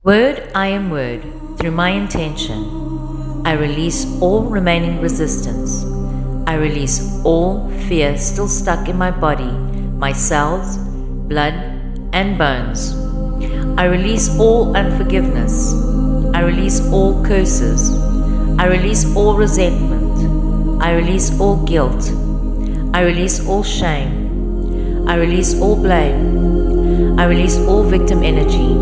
Word, I am word. Through my intention, I release all remaining resistance. I release all fear still stuck in my body, my cells, blood, and bones. I release all unforgiveness. I release all curses. I release all resentment. I release all guilt. I release all shame. I release all blame. I release all victim energy.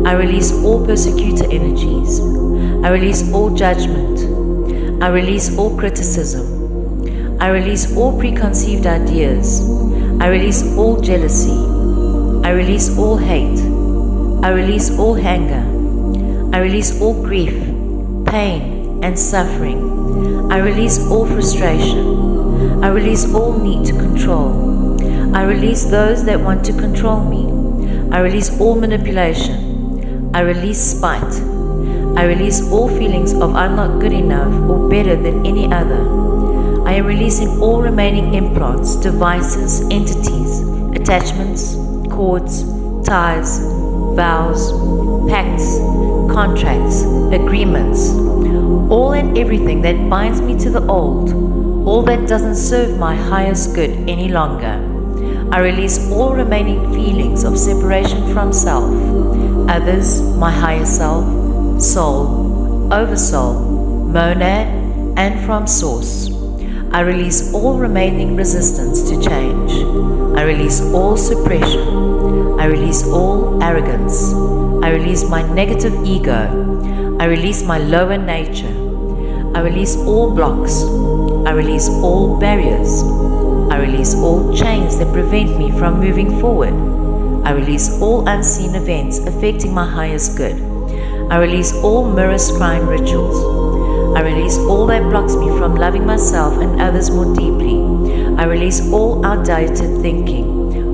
I release all persecutor energies. I release all judgment. I release all criticism. I release all preconceived ideas. I release all jealousy. I release all hate. I release all anger. I release all grief, pain, and suffering. I release all frustration. I release all need to control. I release those that want to control me. I release all manipulation. I release spite. I release all feelings of I'm not good enough or better than any other. I am releasing all remaining implants, devices, entities, attachments, cords, ties, vows, pacts, contracts, agreements, all and everything that binds me to the old, all that doesn't serve my highest good any longer. I release all remaining feelings of separation from self, others, my higher self, soul, oversoul, monad, and from source. I release all remaining resistance to change. I release all suppression. I release all arrogance. I release my negative ego. I release my lower nature. I release all blocks. I release all barriers. I release all chains that prevent me from moving forward. I release all unseen events affecting my highest good. I release all mirror scrying rituals. I release all that blocks me from loving myself and others more deeply. I release all outdated thinking,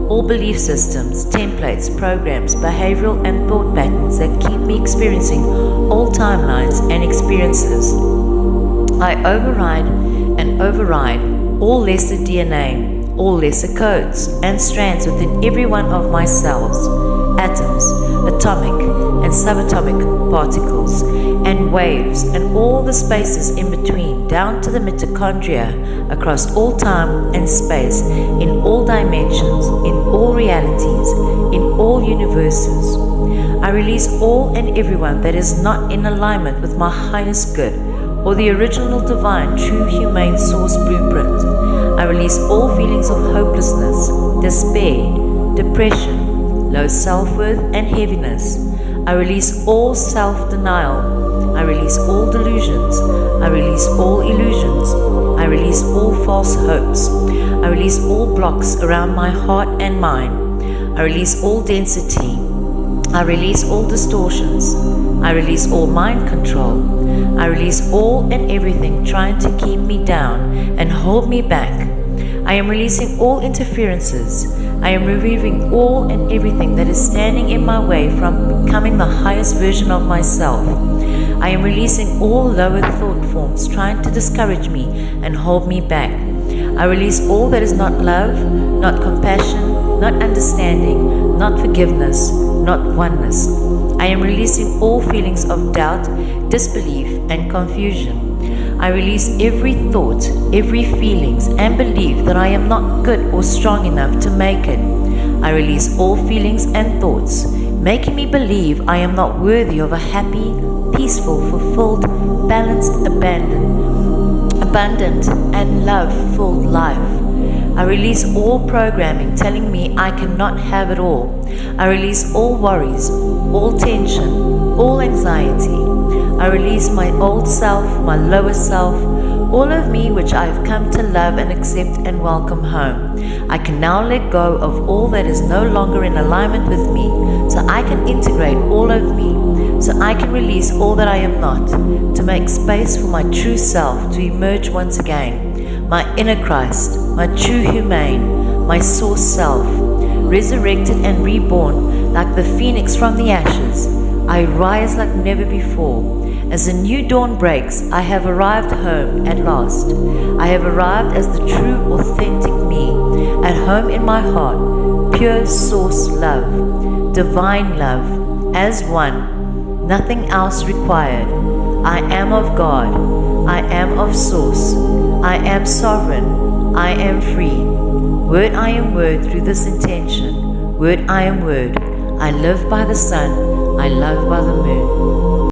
all belief systems, templates, programs, behavioral and thought patterns that keep me experiencing all timelines and experiences. I override all lesser DNA, all lesser codes and strands within every one of my cells, atoms, atomic and subatomic particles, and waves, and all the spaces in between, down to the mitochondria, across all time and space, in all dimensions, in all realities, in all universes. I release all and everyone that is not in alignment with my highest good, or the original divine, true, humane source blueprint. I release all feelings of hopelessness, despair, depression, low self-worth, and heaviness. I release all self-denial. I release all delusions. I release all illusions. I release all false hopes. I release all blocks around my heart and mind. I release all density. I release all distortions. I release all mind control. I release all and everything trying to keep me down and hold me back. I am releasing all interferences. I am removing all and everything that is standing in my way from becoming the highest version of myself. I am releasing all lower thought forms trying to discourage me and hold me back. I release all that is not love, not compassion, not understanding, not forgiveness, not oneness. I am releasing all feelings of doubt, disbelief, and confusion. I release every thought, every feelings, and belief that I am not good or strong enough to make it. I release all feelings and thoughts, making me believe I am not worthy of a happy, peaceful, fulfilled, balanced, abundant, and love-filled life. I release all programming telling me I cannot have it all. I release all worries, all tension, all anxiety. I release my old self, my lower self, all of me which I have come to love and accept and welcome home. I can now let go of all that is no longer in alignment with me, so I can integrate all of me, so I can release all that I am not, to make space for my true self to emerge once again, my inner Christ, my true humane, my source self, resurrected and reborn like the phoenix from the ashes. I rise like never before. As a new dawn breaks, I have arrived home at last. I have arrived as the true, authentic me, at home in my heart, pure source love, divine love, as one, Nothing else required. I am of God. I am of Source. I am sovereign. I am free. Word I am word through this intention. Word I am word. I live by the sun. I love by the moon.